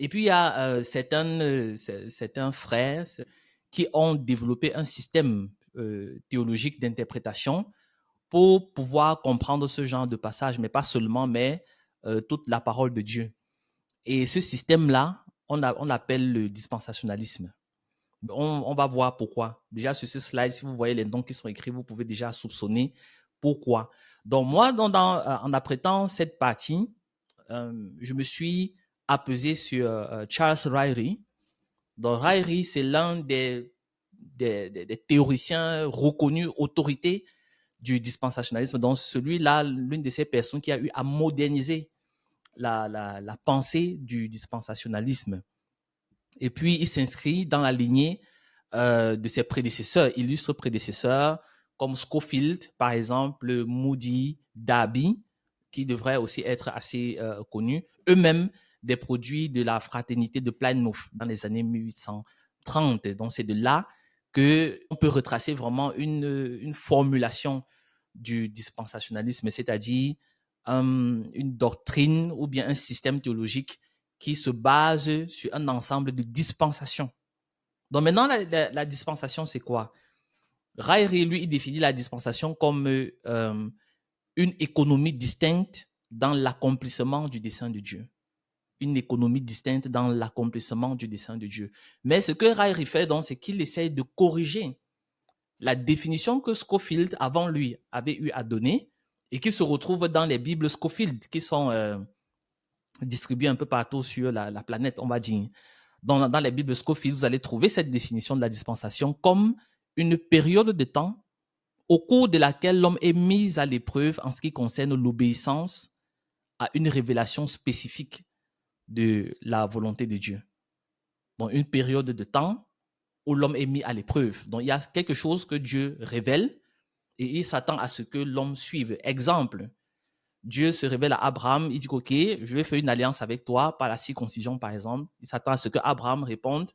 Et puis, il y a certains frères qui ont développé un système théologique d'interprétation pour pouvoir comprendre ce genre de passage, mais pas seulement, mais toute la parole de Dieu. Et ce système-là, on l'appelle le dispensationalisme. On va voir pourquoi. Déjà, sur ce slide, si vous voyez les noms qui sont écrits, vous pouvez déjà soupçonner pourquoi. Donc, moi, en apprêtant cette partie, je me suis apaisé sur Charles Ryrie. Donc, Ryrie, c'est l'un des théoriciens reconnus, autorités du dispensationalisme. Donc, celui-là, l'une de ces personnes qui a eu à moderniser la pensée du dispensationalisme. Et puis, il s'inscrit dans la lignée de ses prédécesseurs, illustres prédécesseurs, comme Scofield, par exemple, Moody, Darby, qui devraient aussi être assez connus, eux-mêmes des produits de la fraternité de Plymouth dans les années 1830. Donc, c'est de là qu'on peut retracer vraiment une formulation du dispensationalisme, c'est-à-dire une doctrine ou bien un système théologique qui se base sur un ensemble de dispensations. Donc maintenant, la dispensation, c'est quoi? Ryrie, lui, il définit la dispensation comme une économie distincte dans l'accomplissement du dessein de Dieu. Une économie distincte dans l'accomplissement du dessein de Dieu. Mais ce que Ryrie fait, donc, c'est qu'il essaye de corriger la définition que Scofield, avant lui, avait eu à donner et qui se retrouve dans les Bibles Scofield, qui sont distribuées un peu partout sur la planète, on va dire. Dans les Bibles Scofield, vous allez trouver cette définition de la dispensation comme une période de temps au cours de laquelle l'homme est mis à l'épreuve en ce qui concerne l'obéissance à une révélation spécifique de la volonté de Dieu. Donc, une période de temps où l'homme est mis à l'épreuve. Donc, il y a quelque chose que Dieu révèle et il s'attend à ce que l'homme suive. Exemple, Dieu se révèle à Abraham, il dit, OK, je vais faire une alliance avec toi par la circoncision, par exemple. Il s'attend à ce que Abraham réponde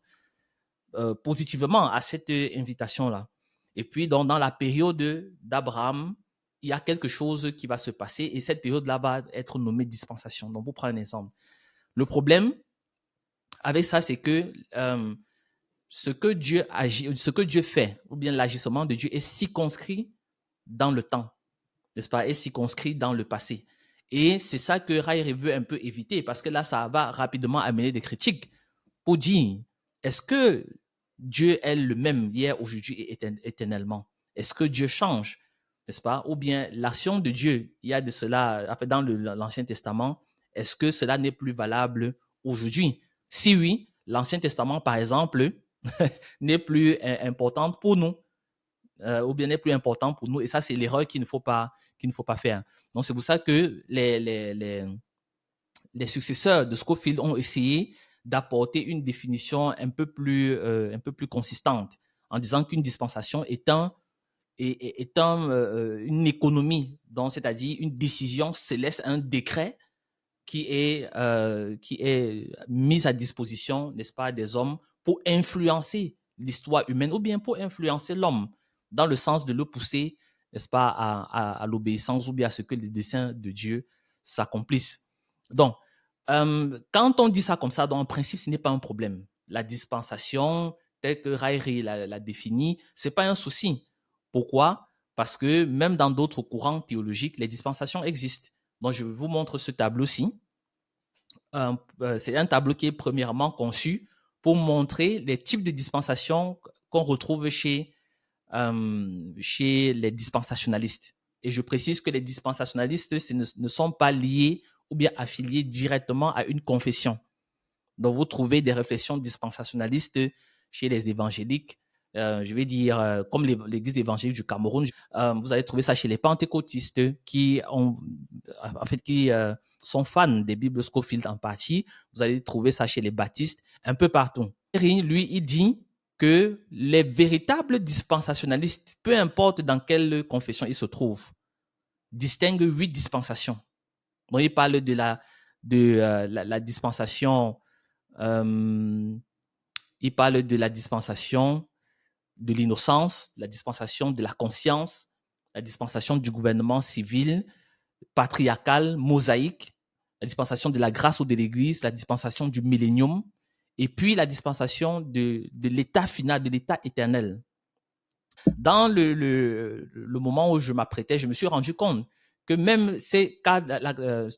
positivement à cette invitation-là. Et puis, dans la période d'Abraham, il y a quelque chose qui va se passer et cette période-là va être nommée dispensation. Donc, pour prendre un exemple. Le problème avec ça, c'est que ce que Dieu fait, ou bien l'agissement de Dieu est circonscrit dans le temps, n'est-ce pas, est circonscrit dans le passé. Et c'est ça que Ryrie veut un peu éviter, parce que là, ça va rapidement amener des critiques pour dire, est-ce que Dieu est le même hier, aujourd'hui et éternellement? Est-ce que Dieu change? N'est-ce pas? Ou bien l'action de Dieu, il y a de cela, dans l'Ancien Testament, est-ce que cela n'est plus valable aujourd'hui? Si oui, l'Ancien Testament, par exemple, n'est plus importante pour nous, ou bien n'est plus important pour nous. Et ça, c'est l'erreur qu'il ne faut pas faire. Donc, c'est pour ça que les successeurs de Scofield ont essayé d'apporter une définition un peu plus consistante, en disant qu'une dispensation est une économie, donc c'est-à-dire une décision céleste, un décret qui est mise à disposition, n'est-ce pas, des hommes pour influencer l'histoire humaine ou bien pour influencer l'homme dans le sens de le pousser, n'est-ce pas, à l'obéissance ou bien à ce que les desseins de Dieu s'accomplissent. Donc, quand on dit ça comme ça, donc en principe, ce n'est pas un problème. La dispensation, telle que Ryrie l'a définie, ce n'est pas un souci. Pourquoi? Parce que même dans d'autres courants théologiques, les dispensations existent. Donc, je vous montre ce tableau-ci. C'est un tableau qui est premièrement conçu pour montrer les types de dispensations qu'on retrouve chez les dispensationalistes. Et je précise que les dispensationalistes ne sont pas liés ou bien affiliés directement à une confession. Donc, vous trouvez des réflexions dispensationalistes chez les évangéliques, je vais dire, comme l'église évangélique du Cameroun. Vous allez trouver ça chez les pentecôtistes qui sont fans des Bibles Scofield en partie. Vous allez trouver ça chez les baptistes, un peu partout. Lui, il dit que les véritables dispensationalistes, peu importe dans quelle confession ils se trouvent, distinguent 8 dispensations. Donc, il parle de la dispensation, il parle de la dispensation de l'innocence, la dispensation de la conscience, la dispensation du gouvernement civil, patriarcal, mosaïque, la dispensation de la grâce ou de l'Église, la dispensation du millénium, et puis la dispensation de l'état final, de l'état éternel. Dans le moment où je m'apprêtais, je me suis rendu compte que même ces quatre,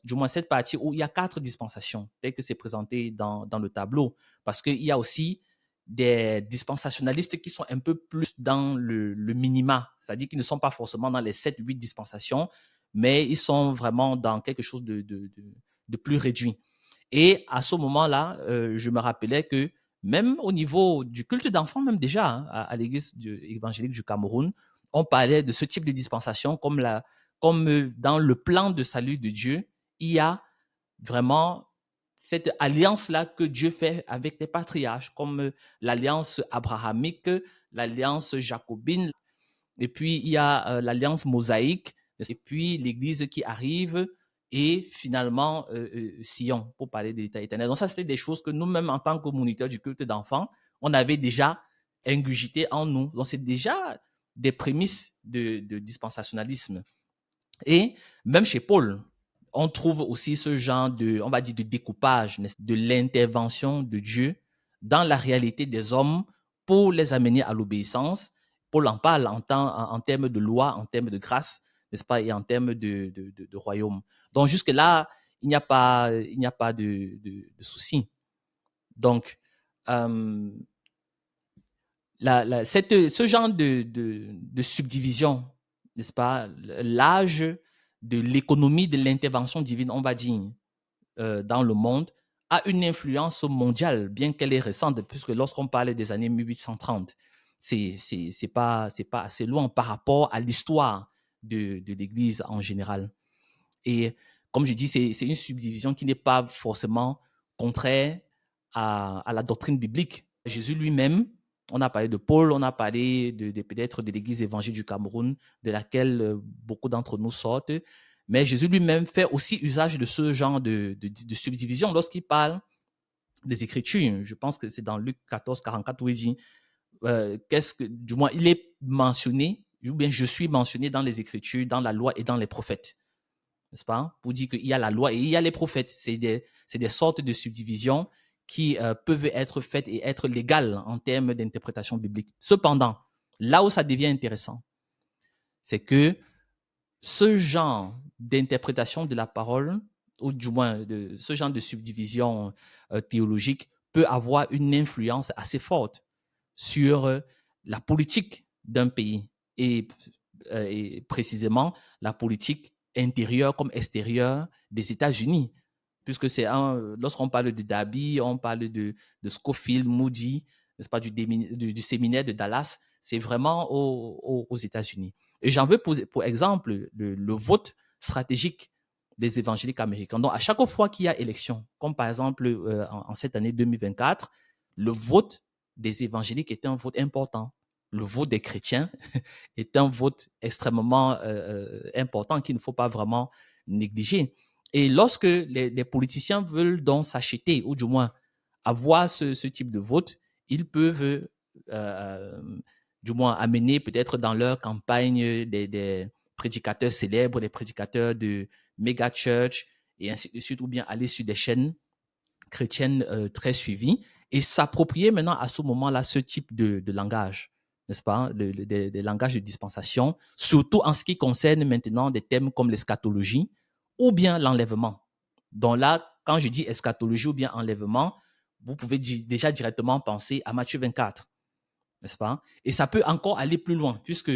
du moins cette partie où il y a 4 dispensations, tel que c'est présenté dans le tableau, parce qu'il y a aussi des dispensationalistes qui sont un peu plus dans le minima, c'est-à-dire qu'ils ne sont pas forcément dans les 7-8 dispensations, mais ils sont vraiment dans quelque chose de plus réduit. Et à ce moment-là, je me rappelais que même au niveau du culte d'enfants, même déjà, hein, à l'église évangélique du Cameroun, on parlait de ce type de dispensation comme dans le plan de salut de Dieu, il y a vraiment cette alliance-là que Dieu fait avec les patriarches, comme l'alliance abrahamique, l'alliance jacobine, et puis il y a l'alliance mosaïque, et puis l'Église qui arrive, et finalement Sion, pour parler de l'État éternel. Donc ça, c'était des choses que nous-mêmes, en tant que moniteurs du culte d'enfants, on avait déjà ingurgité en nous. Donc c'est déjà des prémices de dispensationalisme. Et même chez Paul, on trouve aussi ce genre de, on va dire, de découpage, de l'intervention de Dieu dans la réalité des hommes pour les amener à l'obéissance. Paul en parle en termes de loi, en termes de grâce, n'est-ce pas, et en termes de royaume. Donc jusque-là, il n'y a pas de souci. Donc, ce genre de subdivision, n'est-ce pas, l'âge de l'économie de l'intervention divine, on va dire, dans le monde, a une influence mondiale, bien qu'elle est récente, puisque lorsqu'on parle des années 1830, c'est pas assez loin par rapport à l'histoire de l'Église en général. Et comme je dis, c'est une subdivision qui n'est pas forcément contraire à la doctrine biblique. Jésus lui-même, on a parlé de Paul, on a parlé peut-être de l'Église évangélique du Cameroun, de laquelle beaucoup d'entre nous sortent. Mais Jésus lui-même fait aussi usage de ce genre de subdivision lorsqu'il parle des Écritures. Je pense que c'est dans Luc 14, 44 où il dit, du moins, il est mentionné, ou bien je suis mentionné dans les Écritures, dans la loi et dans les prophètes. N'est-ce pas? Pour dire qu'il y a la loi et il y a les prophètes. C'est des sortes de subdivisions qui peuvent être faites et être légales en termes d'interprétation biblique. Cependant, là où ça devient intéressant, c'est que ce genre d'interprétation de la parole, ou du moins de ce genre de subdivision théologique, peut avoir une influence assez forte sur la politique d'un pays et précisément la politique intérieure comme extérieure des États-Unis. Puisque lorsqu'on parle de Darby, on parle de Scofield, Moody, n'est-ce pas, du séminaire de Dallas, c'est vraiment aux États-Unis. Et j'en veux pour exemple le vote stratégique des évangéliques américains. Donc, à chaque fois qu'il y a élection, comme par exemple en cette année 2024, le vote des évangéliques est un vote important. Le vote des chrétiens est un vote extrêmement important qu'il ne faut pas vraiment négliger. Et lorsque les politiciens veulent donc s'acheter, ou du moins avoir ce type de vote, ils peuvent du moins amener peut-être dans leur campagne des prédicateurs célèbres, des prédicateurs de méga church et ainsi de suite, ou bien aller sur des chaînes chrétiennes très suivies et s'approprier maintenant à ce moment-là ce type de langage, n'est-ce pas, des langages de dispensation, surtout en ce qui concerne maintenant des thèmes comme l'eschatologie ou bien l'enlèvement. Donc là, quand je dis eschatologie ou bien enlèvement, vous pouvez déjà directement penser à Matthieu 24, n'est-ce pas? Et ça peut encore aller plus loin, puisque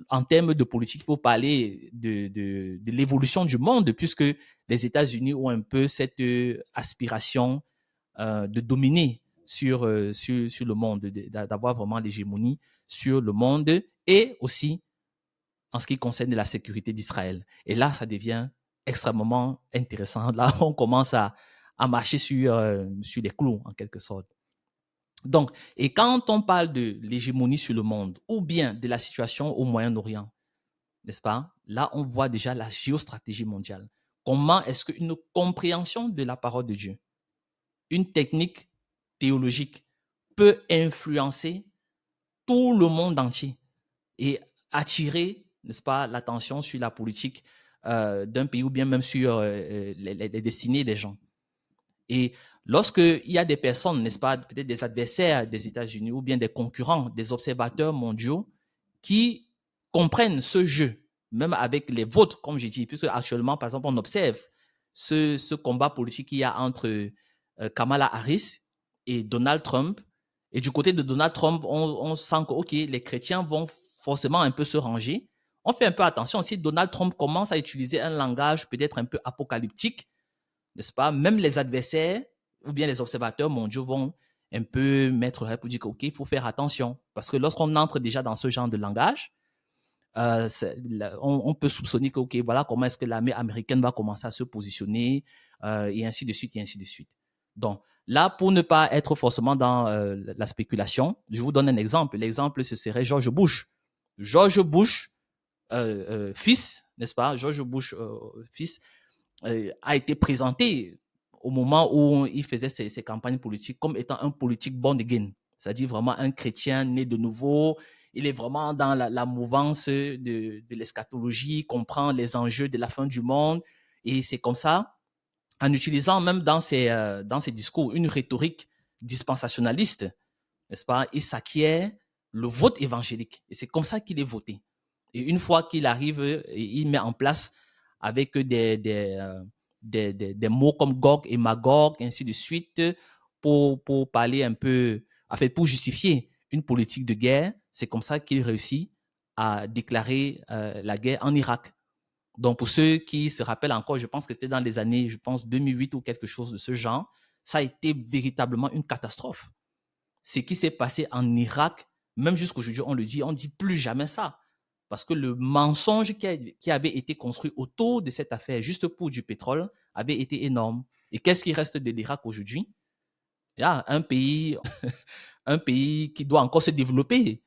en termes de politique, il faut parler de l'évolution du monde, puisque les États-Unis ont un peu cette aspiration de dominer sur le monde, d'avoir vraiment l'hégémonie sur le monde et aussi en ce qui concerne la sécurité d'Israël. Et là, ça devient extrêmement intéressant. Là, on commence à marcher sur les clous, en quelque sorte. Donc, et quand on parle de l'hégémonie sur le monde ou bien de la situation au Moyen-Orient, n'est-ce pas? Là, on voit déjà la géostratégie mondiale. Comment est-ce qu'une compréhension de la parole de Dieu, une technique théologique peut influencer tout le monde entier et attirer, n'est-ce pas, l'attention sur la politique d'un pays ou bien même sur les destinées des gens. Et lorsqu'il y a des personnes, n'est-ce pas, peut-être des adversaires des États-Unis ou bien des concurrents, des observateurs mondiaux qui comprennent ce jeu, même avec les votes, comme j'ai dit, puisque actuellement, par exemple, on observe ce combat politique qu'il y a entre Kamala Harris et Donald Trump. Et du côté de Donald Trump, on sent que, OK, les chrétiens vont forcément un peu se ranger. On fait un peu attention. Si Donald Trump commence à utiliser un langage peut-être un peu apocalyptique, n'est-ce pas, même les adversaires ou bien les observateurs mondiaux vont un peu mettre le pour dire OK, il faut faire attention. Parce que lorsqu'on entre déjà dans ce genre de langage, on peut soupçonner que, OK, voilà comment est-ce que l'armée américaine va commencer à se positionner, et ainsi de suite, et ainsi de suite. Donc, là, pour ne pas être forcément dans la spéculation, je vous donne un exemple. L'exemple, ce serait George Bush. George Bush, fils, n'est-ce pas? George Bush, fils, a été présenté au moment où il faisait ses campagnes politiques comme étant un politique born again, c'est-à-dire vraiment un chrétien né de nouveau. Il est vraiment dans la mouvance de l'eschatologie, comprend les enjeux de la fin du monde. Et c'est comme ça, en utilisant même dans ses discours une rhétorique dispensationaliste, n'est-ce pas, il s'acquiert le vote évangélique. Et c'est comme ça qu'il est voté. Et une fois qu'il arrive, il met en place avec des mots comme Gog et Magog, ainsi de suite, pour parler un peu, en fait, pour justifier une politique de guerre. C'est comme ça qu'il réussit à déclarer la guerre en Irak. Donc, pour ceux qui se rappellent encore, je pense que c'était dans les années, 2008 ou quelque chose de ce genre, ça a été véritablement une catastrophe. Ce qui s'est passé en Irak, même jusqu'aujourd'hui, on dit plus jamais ça. Parce que le mensonge qui avait été construit autour de cette affaire, juste pour du pétrole, avait été énorme. Et qu'est-ce qui reste de l'Irak aujourd'hui? Il y a un pays, un pays qui doit encore se développer,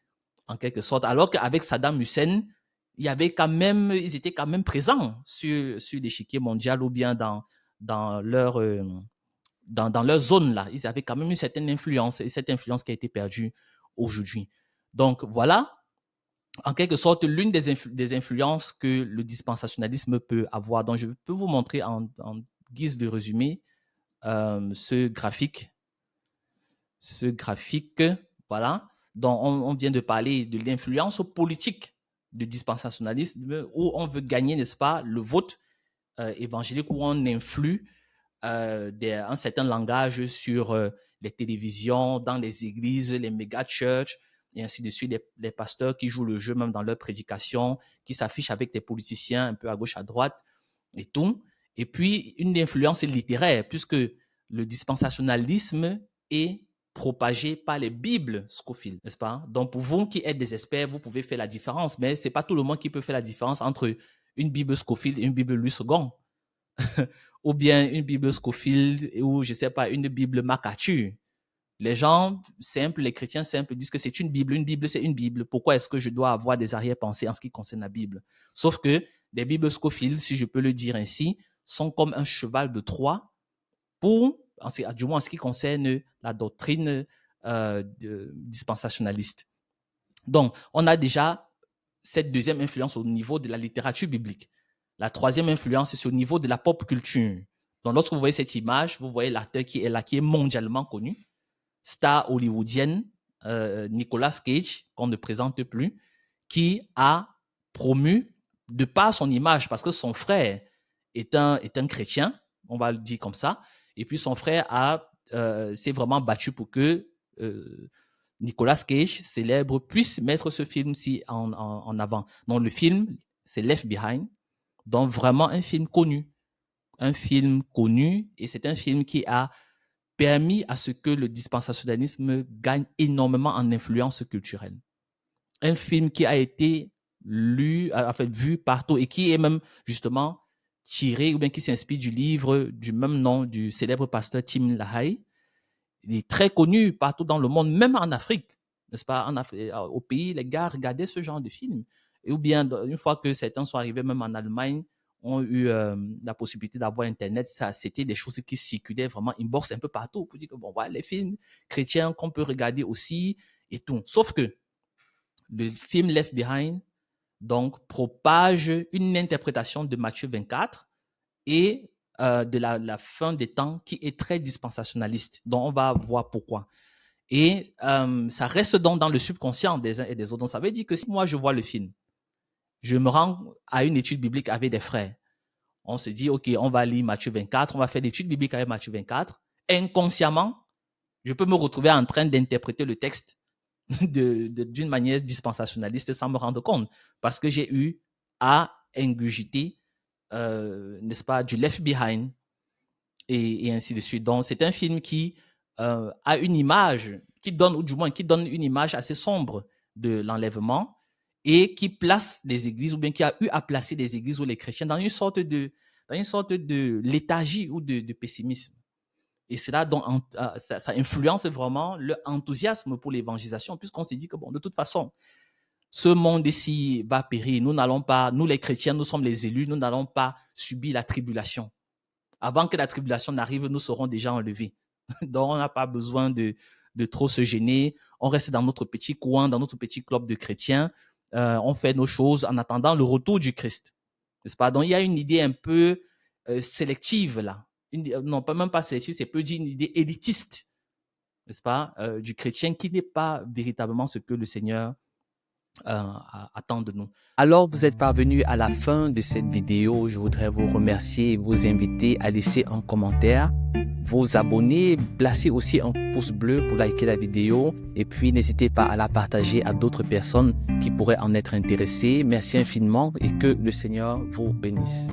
en quelque sorte. Alors qu'avec Saddam Hussein, ils étaient quand même présents sur l'échiquier mondial ou bien dans leur, dans leur zone là. Ils avaient quand même une certaine influence et cette influence qui a été perdue aujourd'hui. Donc voilà, en quelque sorte, l'une des influences que le dispensationalisme peut avoir. Donc je peux vous montrer en guise de résumé ce graphique. Voilà, dont on vient de parler de l'influence politique du dispensationalisme où on veut gagner, n'est-ce pas, le vote évangélique, où on influe un certain langage sur les télévisions, dans les églises, les méga-churches, et ainsi de suite, les pasteurs qui jouent le jeu même dans leurs prédications, qui s'affichent avec des politiciens un peu à gauche, à droite, et tout. Et puis, une influence littéraire, puisque le dispensationalisme est propagé par les Bibles Scofield, n'est-ce pas? Donc, pour vous qui êtes des experts, vous pouvez faire la différence, mais ce n'est pas tout le monde qui peut faire la différence entre une Bible Scofield et une Bible Louis II. Ou bien une Bible Scofield ou je sais pas, une Bible MacArthur. Les gens simples, les chrétiens simples disent que c'est une Bible c'est une Bible. Pourquoi est-ce que je dois avoir des arrière-pensées en ce qui concerne la Bible? Sauf que les Bibles Scofield, si je peux le dire ainsi, sont comme un cheval de Troie pour, du moins en ce qui concerne la doctrine dispensationaliste. Donc, on a déjà cette deuxième influence au niveau de la littérature biblique. La troisième influence, c'est au niveau de la pop culture. Donc, lorsque vous voyez cette image, vous voyez l'acteur qui est là, qui est mondialement connu, star hollywoodienne, Nicolas Cage, qu'on ne présente plus, qui a promu, de par son image, parce que son frère est un chrétien, on va le dire comme ça, et puis son frère s'est vraiment battu pour que Nicolas Cage, célèbre, puisse mettre ce film-ci en avant. Donc, le film, c'est Left Behind, donc vraiment un film connu. Un film connu, et c'est un film qui a permis à ce que le dispensationalisme gagne énormément en influence culturelle. Un film qui a été vu partout et qui est même justement tiré ou bien qui s'inspire du livre du même nom du célèbre pasteur Tim LaHaye. Il est très connu partout dans le monde, même en Afrique, n'est-ce pas? Au pays, les gars regardaient ce genre de film. Et ou bien, une fois que certains sont arrivés, même en Allemagne, ont eu la possibilité d'avoir Internet, c'était des choses qui circulaient vraiment inbox un peu partout pour dire que, bon, voilà, les films chrétiens qu'on peut regarder aussi et tout. Sauf que le film Left Behind donc propage une interprétation de Matthieu 24 et de la fin des temps qui est très dispensationaliste, dont on va voir pourquoi. Et ça reste donc dans le subconscient des uns et des autres. Donc ça veut dire que si moi je vois le film, je me rends à une étude biblique avec des frères, on se dit, OK, on va lire Matthieu 24, on va faire l'étude biblique avec Matthieu 24. Inconsciemment, je peux me retrouver en train d'interpréter le texte d'une manière dispensationaliste sans me rendre compte, parce que j'ai eu à ingurgiter, n'est-ce pas, du left behind et ainsi de suite. Donc, c'est un film qui a une image, qui donne, ou du moins qui donne une image assez sombre de l'enlèvement et qui place les églises, ou bien qui a eu à placer les églises ou les chrétiens dans une sorte de léthargie ou de pessimisme. Et cela, donc, ça influence vraiment leur enthousiasme pour l'évangélisation, puisqu'on s'est dit que, bon, de toute façon, ce monde ici va périr. Nous n'allons pas, nous les chrétiens, nous sommes les élus, nous n'allons pas subir la tribulation. Avant que la tribulation n'arrive, nous serons déjà enlevés. Donc, on n'a pas besoin de trop se gêner. On reste dans notre petit coin, dans notre petit club de chrétiens. On fait nos choses en attendant le retour du Christ. N'est-ce pas? Donc, il y a une idée un peu sélective là. Non, pas même pas sélective, c'est peut dire une idée élitiste, n'est-ce pas, du chrétien qui n'est pas véritablement ce que le Seigneur attend de nous. Alors, vous êtes parvenu à la fin de cette vidéo. Je voudrais vous remercier et vous inviter à laisser un commentaire, vous abonner, placer aussi un pouce bleu pour liker la vidéo et puis n'hésitez pas à la partager à d'autres personnes qui pourraient en être intéressées. Merci infiniment et que le Seigneur vous bénisse.